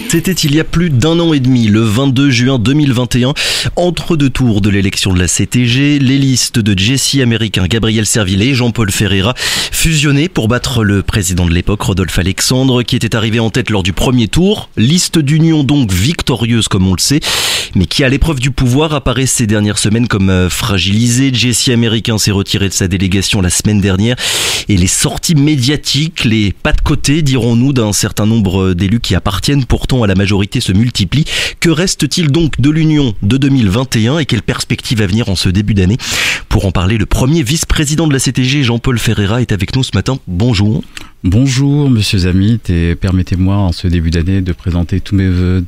C'était il y a plus d'un an et demi, le 22 juin 2021, entre deux tours de l'élection de la CTG, les listes de Jesse Américain, Gabriel Serville et Jean-Paul Ferreira fusionnaient pour battre le président de l'époque, Rodolphe Alexandre, qui était arrivé en tête lors du premier tour. Liste d'union donc victorieuse comme on le sait, mais qui à l'épreuve du pouvoir apparaît ces dernières semaines comme fragilisée. Jesse Américain s'est retiré de sa délégation la semaine dernière et les sorties médiatiques, les pas de côté, dirons-nous, d'un certain nombre d'élus qui appartiennent pourtant à la majorité se multiplient. Que reste-t-il donc de l'Union de 2021 et quelles perspectives à venir en ce début d'année? Pour en parler, le premier vice-président de la CTG, Jean-Paul Ferreira, est avec nous ce matin. Bonjour. Bonjour Monsieur Zamit, et permettez-moi en ce début d'année de présenter tous mes vœux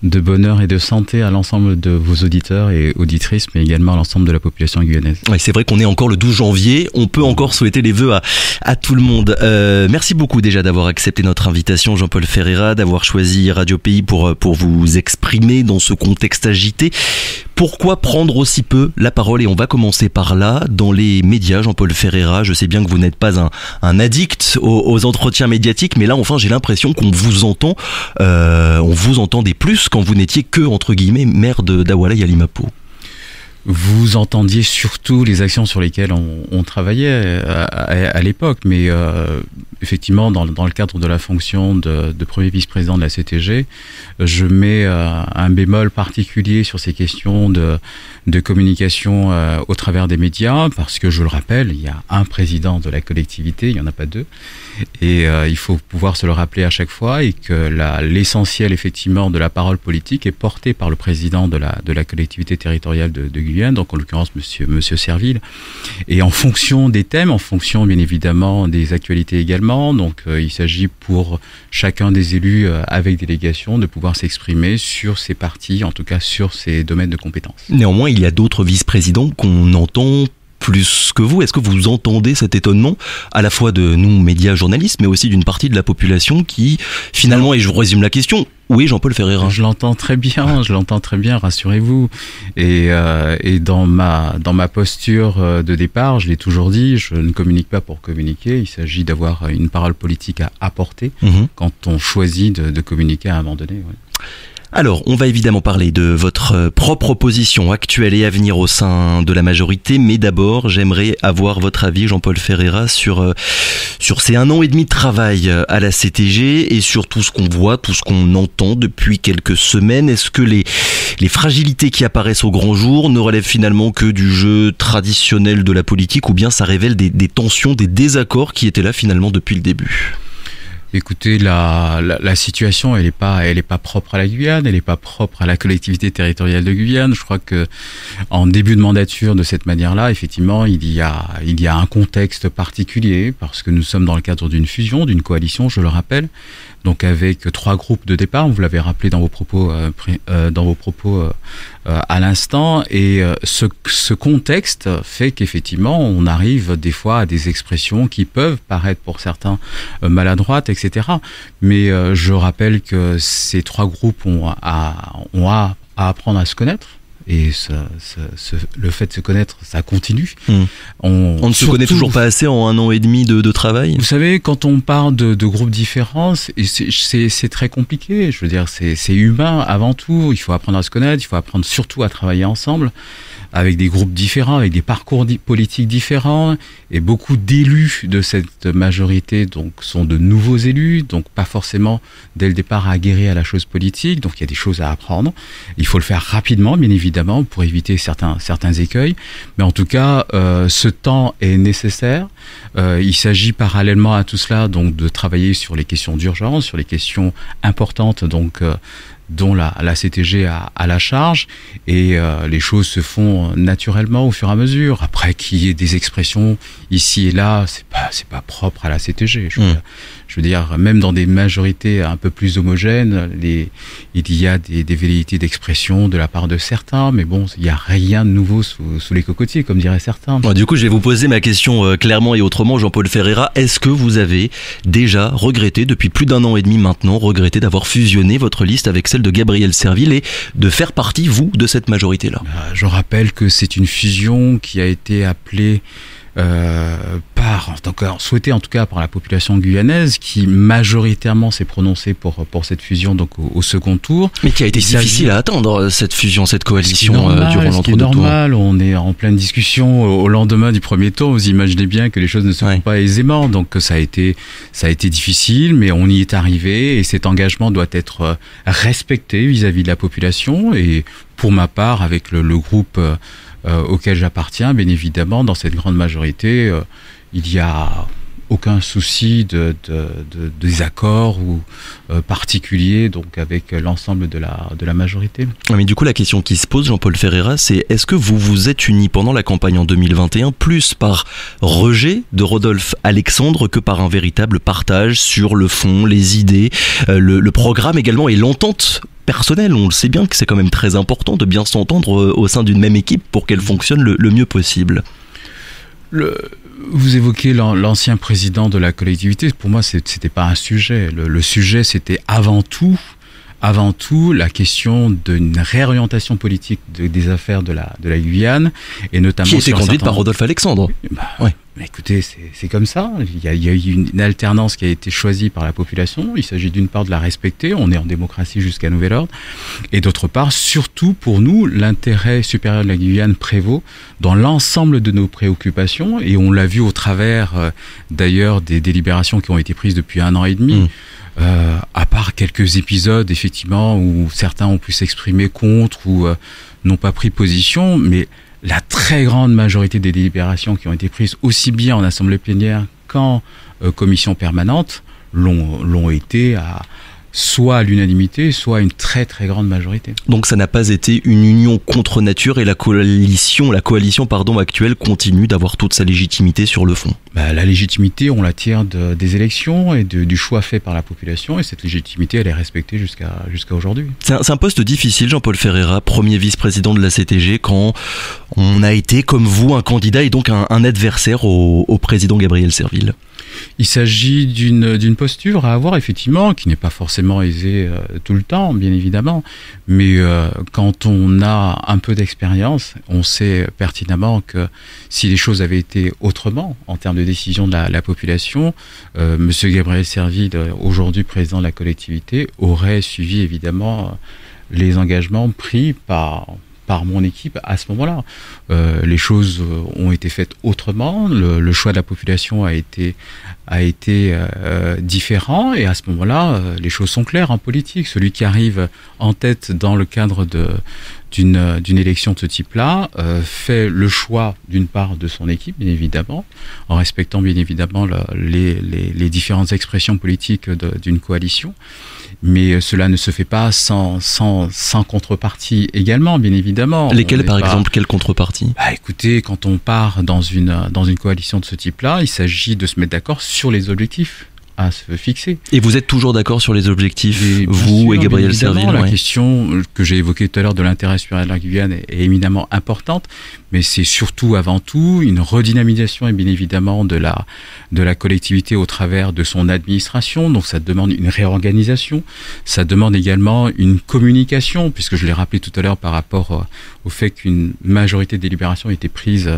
de bonheur et de santé à l'ensemble de vos auditeurs et auditrices, mais également à l'ensemble de la population guyanaise. Oui, c'est vrai qu'on est encore le 12 janvier, on peut encore souhaiter les vœux à tout le monde. Merci beaucoup déjà d'avoir accepté notre invitation, Jean-Paul Ferreira, d'avoir choisi Radio Pays pour vous exprimer dans ce contexte agité. Pourquoi prendre aussi peu la parole? Et on va commencer par là, dans les médias, Jean-Paul Ferreira. Je sais bien que vous n'êtes pas un addict aux entretiens médiatiques, mais là, enfin, j'ai l'impression qu'on vous entend, on vous entendait plus quand vous n'étiez que, entre guillemets, maire d'Awala Yalimapo. Vous entendiez surtout les actions sur lesquelles on travaillait à l'époque, mais effectivement, dans le cadre de la fonction de premier vice-président de la CTG, je mets un bémol particulier sur ces questions de communication au travers des médias, parce que je le rappelle, il y a un président de la collectivité, il n'y en a pas deux, et il faut pouvoir se le rappeler à chaque fois, et que l'essentiel effectivement de la parole politique est porté par le président de la collectivité territoriale de Guyane, donc en l'occurrence monsieur Serville, et en fonction des thèmes, en fonction bien évidemment des actualités également. Donc il s'agit pour chacun des élus avec délégation de pouvoir s'exprimer sur ces parties, en tout cas sur ces domaines de compétences. Néanmoins, il y a d'autres vice-présidents qu'on entend plus que vous. Est-ce que vous entendez cet étonnement à la fois de nous, médias, journalistes, mais aussi d'une partie de la population qui, finalement, et je vous résume la question, où est Jean-Paul Ferreira? Je l'entends très bien, rassurez-vous. Et dans ma posture de départ, je l'ai toujours dit, je ne communique pas pour communiquer, il s'agit d'avoir une parole politique à apporter quand on choisit de communiquer à un moment donné. Ouais. Alors, on va évidemment parler de votre propre position actuelle et à venir au sein de la majorité, mais d'abord, j'aimerais avoir votre avis, Jean-Paul Ferreira, sur ces 1 an et demi de travail à la CTG et sur tout ce qu'on voit, tout ce qu'on entend depuis quelques semaines. Est-ce que les fragilités qui apparaissent au grand jour ne relèvent finalement que du jeu traditionnel de la politique, ou bien ça révèle des tensions, des désaccords qui étaient là finalement depuis le début ? Écoutez, la situation, elle est pas propre à la Guyane, elle est pas propre à la collectivité territoriale de Guyane. Je crois que en début de mandature, de cette manière-là, effectivement, il y a un contexte particulier parce que nous sommes dans le cadre d'une fusion, d'une coalition, je le rappelle. Donc avec 3 groupes de départ, vous l'avez rappelé dans vos propos à l'instant, et ce contexte fait qu'effectivement on arrive des fois à des expressions qui peuvent paraître pour certains maladroites, etc. Mais je rappelle que ces 3 groupes ont à apprendre à se connaître. Et le fait de se connaître, ça continue. On ne se connaît toujours pas assez en 1 an et demi de travail. Vous savez, quand on parle de groupes différents, c'est très compliqué. Je veux dire, c'est humain avant tout. Il faut apprendre à se connaître, il faut apprendre surtout à travailler ensemble, avec des groupes différents, avec des parcours politiques différents. Et beaucoup d'élus de cette majorité donc sont de nouveaux élus, donc pas forcément dès le départ aguerris à la chose politique. Donc il y a des choses à apprendre. Il faut le faire rapidement, bien évidemment, pour éviter certains écueils. Mais en tout cas, ce temps est nécessaire. Il s'agit parallèlement à tout cela donc de travailler sur les questions d'urgence, sur les questions importantes donc dont la CTG a la charge, et les choses se font naturellement au fur et à mesure. Après, qu'il y ait des expressions ici et là, c'est pas propre à la CTG. Je veux dire, même dans des majorités un peu plus homogènes, il y a des velléités d'expression de la part de certains, mais bon, il n'y a rien de nouveau sous les cocotiers, comme diraient certains. Du coup, je vais vous poser ma question clairement et autrement, Jean-Paul Ferreira. Est-ce que vous avez déjà regretté, depuis plus d'1 an et demi maintenant, d'avoir fusionné votre liste avec celle de Gabriel Serville et de faire partie, vous, de cette majorité-là? Je rappelle que c'est une fusion qui a été appelée souhaité en tout cas par la population guyanaise, qui majoritairement s'est prononcée pour cette fusion donc au second tour. Mais qui a été difficile à atteindre, cette fusion, cette coalition durant l'entre-deux tours. C'est normal, on est en pleine discussion au lendemain du premier tour. Vous imaginez bien que les choses ne se font pas aisément, donc ça a été difficile, mais on y est arrivé et cet engagement doit être respecté vis-à-vis de la population. Et pour ma part, avec le groupe auquel j'appartiens, bien évidemment, dans cette grande majorité, il y a aucun souci de désaccord ou particulier donc avec l'ensemble de la majorité. Mais du coup, la question qui se pose, Jean-Paul Ferreira, c'est est-ce que vous vous êtes unis pendant la campagne en 2021 plus par rejet de Rodolphe Alexandre que par un véritable partage sur le fond, les idées, le programme également et l'entente personnelle? On le sait bien que c'est quand même très important de bien s'entendre au sein d'une même équipe pour qu'elle fonctionne le mieux possible. Vous évoquez l'ancien président de la collectivité. Pour moi, c'était pas un sujet. Le sujet, c'était avant tout la question d'une réorientation politique des affaires de la Guyane, et notamment qui était conduite par Rodolphe Alexandre. Mais écoutez, c'est comme ça. Il y a eu une alternance qui a été choisie par la population. Il s'agit d'une part de la respecter. On est en démocratie jusqu'à nouvel ordre. Et d'autre part, surtout pour nous, l'intérêt supérieur de la Guyane prévaut dans l'ensemble de nos préoccupations. Et on l'a vu au travers, d'ailleurs, des délibérations qui ont été prises depuis 1 an et demi. À part quelques épisodes, effectivement, où certains ont pu s'exprimer contre ou n'ont pas pris position, mais la très grande majorité des délibérations qui ont été prises aussi bien en assemblée plénière qu'en commission permanente l'ont été soit à l'unanimité, soit à une très très grande majorité. Donc ça n'a pas été une union contre nature et la coalition actuelle continue d'avoir toute sa légitimité sur le fond. La légitimité, on la tire des élections et du choix fait par la population, et cette légitimité, elle est respectée jusqu'à aujourd'hui. C'est un poste difficile, Jean-Paul Ferreira, premier vice-président de la CTG, quand on a été, comme vous, un candidat et donc un adversaire au président Gabriel Serville. Il s'agit d'une posture à avoir, effectivement, qui n'est pas forcément aisée tout le temps, bien évidemment, mais quand on a un peu d'expérience, on sait pertinemment que si les choses avaient été autrement en termes de décision de la population, Monsieur Gabriel Serville, aujourd'hui président de la collectivité, aurait suivi évidemment les engagements pris par mon équipe à ce moment-là. Les choses ont été faites autrement, le choix de la population a été différent, et à ce moment-là, les choses sont claires en politique. Celui qui arrive en tête dans le cadre d'une élection de ce type-là fait le choix d'une part de son équipe, bien évidemment, en respectant bien évidemment les différentes expressions politiques d'une coalition, mais cela ne se fait pas sans contrepartie également, bien évidemment. Lesquelles, par exemple, quelle contrepartie? Écoutez, quand on part dans une coalition de ce type-là, il s'agit de se mettre d'accord sur les objectifs à se fixer. Et vous êtes toujours d'accord sur les objectifs, vous et Gabriel Serville? La question que j'ai évoquée tout à l'heure de l'intérêt supérieur de la Guyane est éminemment importante, mais c'est surtout, avant tout, une redynamisation, et bien évidemment de la collectivité au travers de son administration. Donc ça demande une réorganisation, ça demande également une communication, puisque je l'ai rappelé tout à l'heure par rapport au fait qu'une majorité de délibérations a été prise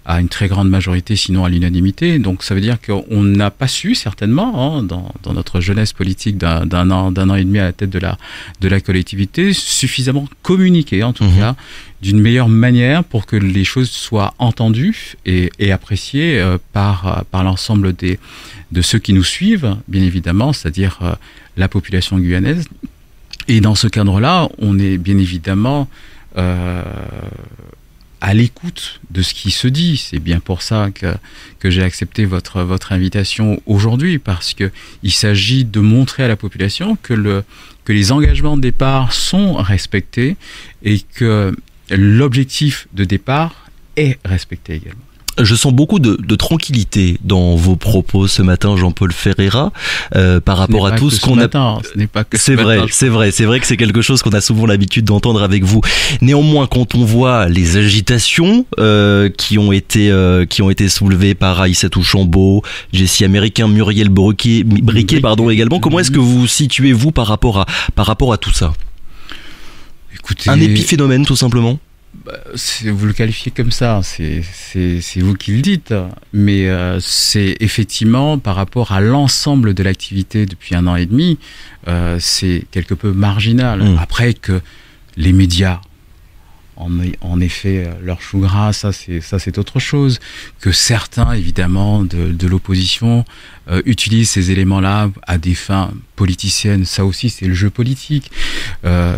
à une très grande majorité, sinon à l'unanimité. Donc ça veut dire qu'on n'a pas su, certainement, dans notre jeunesse politique d'un an et demi à la tête de la collectivité, suffisamment communiquer, en tout cas, d'une meilleure manière pour que les choses soient entendues et appréciées par l'ensemble de ceux qui nous suivent, bien évidemment, c'est-à-dire la population guyanaise. Et dans ce cadre-là, on est bien évidemment à l'écoute de ce qui se dit. C'est bien pour ça que j'ai accepté votre invitation aujourd'hui, parce que il s'agit de montrer à la population que les engagements de départ sont respectés et que l'objectif de départ est respecté également. Je sens beaucoup de tranquillité dans vos propos ce matin, Jean-Paul Ferreira, par rapport à tout ce qu'on a. Ce n'est pas que c'est vrai que c'est quelque chose qu'on a souvent l'habitude d'entendre avec vous. Néanmoins, quand on voit les agitations qui ont été soulevées par Aïssatou Chambaud, Jessie Américain, Muriel Briquet, également, comment est-ce que vous situez par rapport à tout ça? Écoutez, un épiphénomène, tout simplement. Vous le qualifiez comme ça, c'est vous qui le dites, mais c'est effectivement par rapport à l'ensemble de l'activité depuis 1 an et demi, c'est quelque peu marginal. Après que les médias en effet leur chou gras, ça c'est autre chose. Que certains évidemment de l'opposition utilisent ces éléments-là à des fins politiciennes, ça aussi c'est le jeu politique.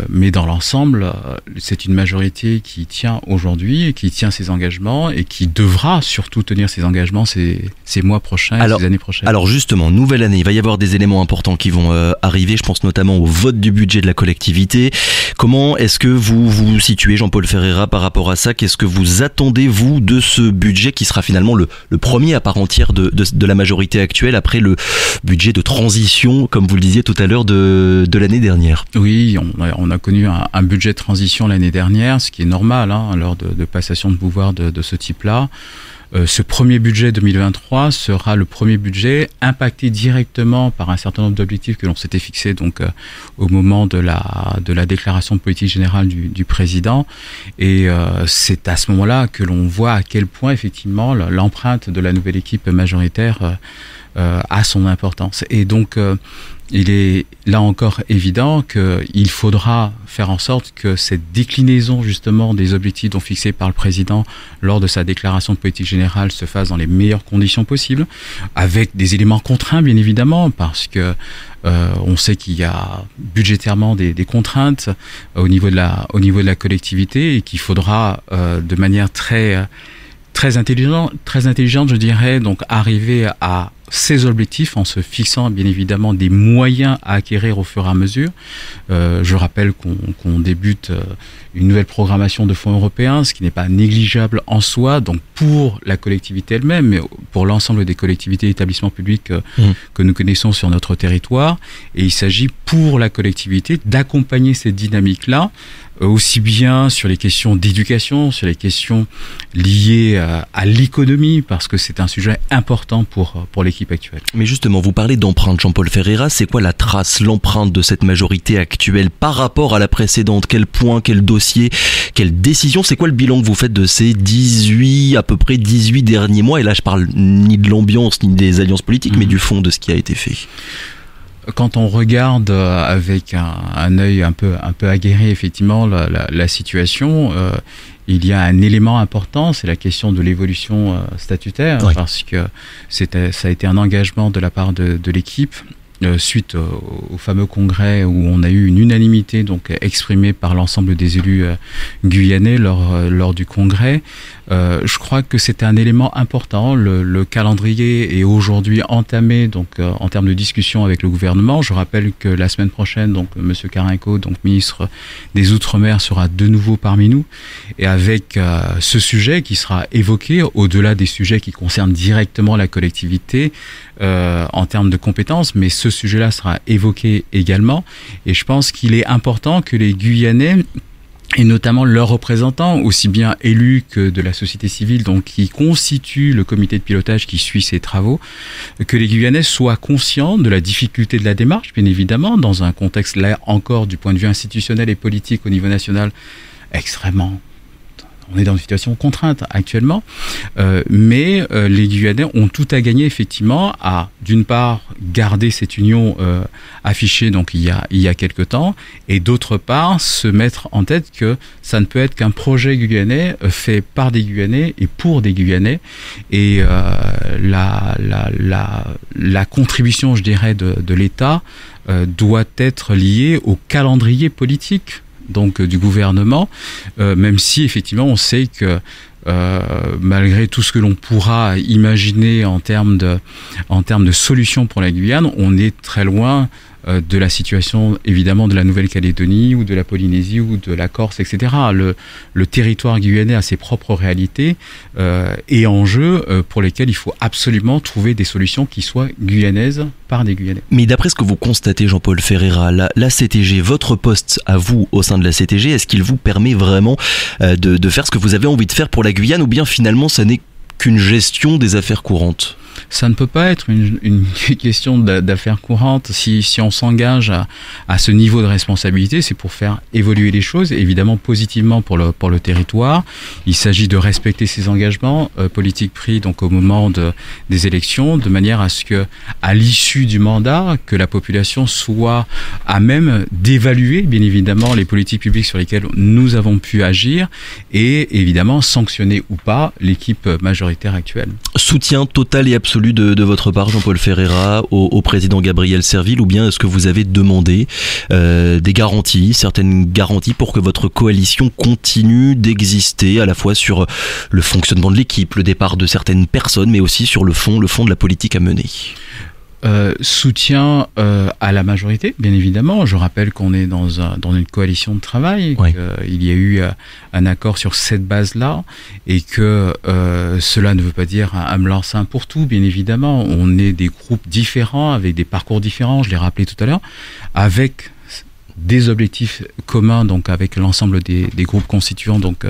Mais dans l'ensemble, c'est une majorité qui tient aujourd'hui, qui tient ses engagements et qui devra surtout tenir ses engagements ces mois prochains, ces années prochaines. Alors justement, nouvelle année, il va y avoir des éléments importants qui vont arriver. Je pense notamment au vote du budget de la collectivité. Comment est-ce que vous vous situez, Jean-Paul Ferreira, par rapport à ça? Qu'est-ce que vous attendez, vous, de ce budget qui sera finalement le premier à part entière de la majorité actuelle après le budget de transition, comme vous le disiez tout à l'heure, de l'année dernière? Oui, on a connu un budget de transition l'année dernière, ce qui est normal lors de passation de pouvoir de ce type-là. Ce premier budget 2023 sera le premier budget impacté directement par un certain nombre d'objectifs que l'on s'était fixés donc au moment de la déclaration de politique générale du président, et c'est à ce moment-là que l'on voit à quel point effectivement l'empreinte de la nouvelle équipe majoritaire a son importance. Et donc il est là encore évident qu'il faudra faire en sorte que cette déclinaison justement des objectifs dont fixés par le président lors de sa déclaration de politique générale se fasse dans les meilleures conditions possibles, avec des éléments contraints bien évidemment, parce que on sait qu'il y a budgétairement des contraintes au niveau de la collectivité, et qu'il faudra de manière très intelligente, je dirais, donc arriver à ces objectifs en se fixant bien évidemment des moyens à acquérir au fur et à mesure. Je rappelle qu'on débute une nouvelle programmation de fonds européens, ce qui n'est pas négligeable en soi, donc pour la collectivité elle-même, mais pour l'ensemble des collectivités et établissements publics que nous connaissons sur notre territoire. Et il s'agit pour la collectivité d'accompagner cette dynamique-là, aussi bien sur les questions d'éducation, sur les questions liées à l'économie, parce que c'est un sujet important pour l'équipe actuelle. Mais justement, vous parlez d'empreinte, Jean-Paul Ferreira, c'est quoi la trace, l'empreinte de cette majorité actuelle par rapport à la précédente? Quel point, quel dossier, quelle décision? C'est quoi le bilan que vous faites de ces à peu près 18 derniers mois? Et là, je parle ni de l'ambiance, ni des alliances politiques, mais du fond de ce qui a été fait. Quand on regarde avec un œil un peu aguerri effectivement la situation, il y a un élément important, c'est la question de l'évolution statutaire, oui. Parce que ça a été un engagement de la part de l'équipe suite au fameux congrès où on a eu une unanimité donc exprimée par l'ensemble des élus guyanais lors du congrès. Je crois que c'était un élément important. Le calendrier est aujourd'hui entamé donc en termes de discussion avec le gouvernement. Je rappelle que la semaine prochaine, donc Monsieur Carenco, donc ministre des Outre-mer, sera de nouveau parmi nous, et avec ce sujet qui sera évoqué au-delà des sujets qui concernent directement la collectivité en termes de compétences, mais ce sujet-là sera évoqué également. Et je pense qu'il est important que les Guyanais, et notamment leurs représentants, aussi bien élus que de la société civile, donc qui constituent le comité de pilotage qui suit ces travaux, que les Guyanais soient conscients de la difficulté de la démarche, bien évidemment, dans un contexte, là encore, du point de vue institutionnel et politique au niveau national, extrêmement... On est dans une situation contrainte actuellement, mais les Guyanais ont tout à gagner effectivement à, d'une part, garder cette union affichée donc il y a quelque temps, et d'autre part, se mettre en tête que ça ne peut être qu'un projet guyanais fait par des Guyanais et pour des Guyanais, et la contribution, je dirais, de l'État doit être liée au calendrier politique donc du gouvernement, même si effectivement on sait que malgré tout ce que l'on pourra imaginer en termes de solutions pour la Guyane, on est très loin de la situation évidemment de la Nouvelle-Calédonie ou de la Polynésie ou de la Corse, etc. Le territoire guyanais a ses propres réalités et enjeux pour lesquels il faut absolument trouver des solutions qui soient guyanaises par des Guyanais. Mais d'après ce que vous constatez, Jean-Paul Ferreira, la CTG, votre poste à vous au sein de la CTG, est-ce qu'il vous permet vraiment de faire ce que vous avez envie de faire pour la Guyane, ou bien finalement ça n'est qu'une gestion des affaires courantes ? Ça ne peut pas être une question d'affaires courantes. Si on s'engage à ce niveau de responsabilité, c'est pour faire évoluer les choses, évidemment positivement pour le territoire. Il s'agit de respecter ses engagements politiques pris donc au moment des élections, de manière à ce que, à l'issue du mandat, que la population soit à même d'évaluer, bien évidemment, les politiques publiques sur lesquelles nous avons pu agir et évidemment sanctionner ou pas l'équipe majoritaire actuelle. Soutien total et absolu de votre part, Jean-Paul Ferreira, au président Gabriel Serville, ou bien est-ce que vous avez demandé des garanties, certaines garanties pour que votre coalition continue d'exister, à la fois sur le fonctionnement de l'équipe, le départ de certaines personnes, mais aussi sur le fond de la politique à mener? Soutien à la majorité, bien évidemment. Je rappelle qu'on est dans une coalition de travail, oui. qu'il y a eu un accord sur cette base-là, et que cela ne veut pas dire un blanc-seing pour tout, bien évidemment. On est des groupes différents, avec des parcours différents, je l'ai rappelé tout à l'heure, avec des objectifs communs, donc avec l'ensemble des groupes constituants. Donc,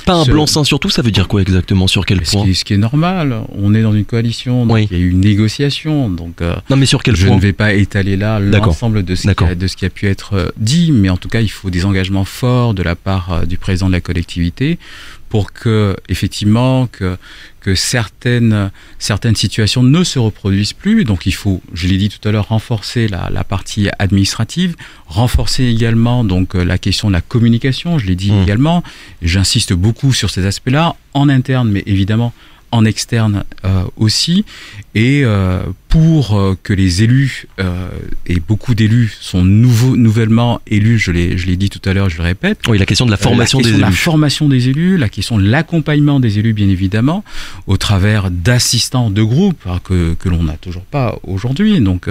pas un blanc-seing surtout, ça veut dire quoi exactement? Sur quel point? Ce qui est normal. On est dans une coalition, donc oui. Il y a eu une négociation. Donc, non, mais sur quel point? Je ne vais pas étaler là l'ensemble de ce qui a pu être dit, mais en tout cas, il faut des engagements forts de la part du président de la collectivité pour que, effectivement, que certaines situations ne se reproduisent plus. Donc il faut, je l'ai dit tout à l'heure, renforcer la partie administrative, renforcer également donc la question de la communication, je l'ai dit également. J'insiste beaucoup sur ces aspects-là, en interne, mais évidemment en externe aussi, et pour que les élus, et beaucoup d'élus sont nouvellement élus, je l'ai dit tout à l'heure, je le répète. Oui, la question de la formation des élus. La formation des élus, la question de l'accompagnement des élus, bien évidemment, au travers d'assistants de groupe, que l'on n'a toujours pas aujourd'hui. Donc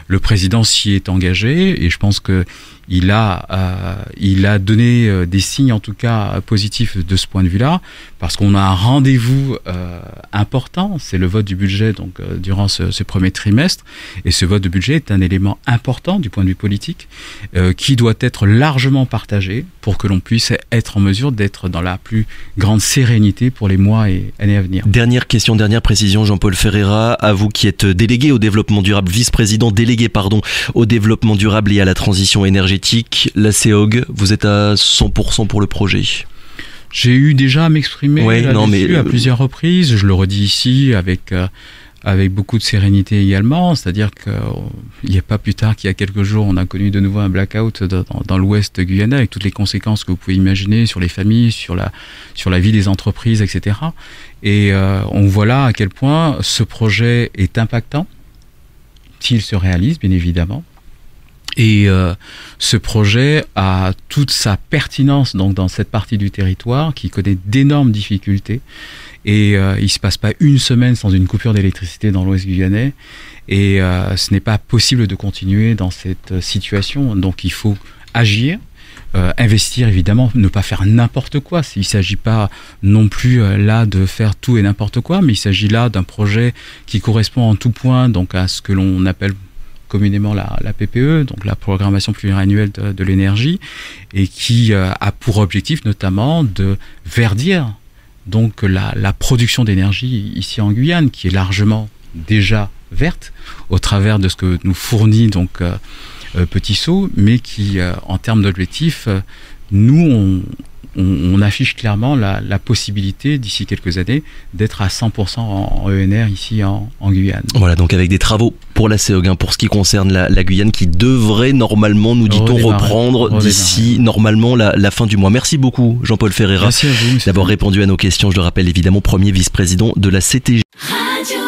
le président s'y est engagé, et je pense que il a donné des signes en tout cas positifs de ce point de vue-là, parce qu'on a un rendez-vous important, c'est le vote du budget donc durant ce premier trimestre, et ce vote de budget est un élément important du point de vue politique qui doit être largement partagé pour que l'on puisse être en mesure d'être dans la plus grande sérénité pour les mois et années à venir. Dernière question, dernière précision, Jean-Paul Ferreira, à vous qui êtes délégué au développement durable, vice-président délégué au développement durable et à la transition énergétique, la CEOG, vous êtes à 100% pour le projet? J'ai eu déjà à m'exprimer là-dessus à plusieurs reprises. Je le redis ici avec beaucoup de sérénité également. C'est-à-dire qu'il n'y a pas plus tard qu'il y a quelques jours, on a connu de nouveau un blackout dans l'ouest guyanais, avec toutes les conséquences que vous pouvez imaginer sur les familles, sur la vie des entreprises, etc. Et on voit là à quel point ce projet est impactant, s'il se réalise, bien évidemment. Et ce projet a toute sa pertinence donc dans cette partie du territoire qui connaît d'énormes difficultés. Et il ne se passe pas une semaine sans une coupure d'électricité dans l'Ouest guyanais. Et ce n'est pas possible de continuer dans cette situation. Donc il faut agir, investir évidemment, ne pas faire n'importe quoi. Il ne s'agit pas non plus là de faire tout et n'importe quoi, mais il s'agit là d'un projet qui correspond en tout point donc à ce que l'on appelle communément la PPE, donc la programmation pluriannuelle de l'énergie, et qui a pour objectif notamment de verdir donc la production d'énergie ici en Guyane, qui est largement déjà verte au travers de ce que nous fournit donc Petit Saut, mais qui en termes d'objectifs, nous on affiche clairement la possibilité d'ici quelques années d'être à 100% en ENR ici en Guyane. Voilà, donc avec des travaux pour la CEOG, pour ce qui concerne la Guyane, qui devrait normalement, nous dit-on, reprendre d'ici normalement la fin du mois. Merci beaucoup Jean-Paul Ferreira d'avoir répondu à nos questions. Je le rappelle évidemment, premier vice-président de la CTG. Radio.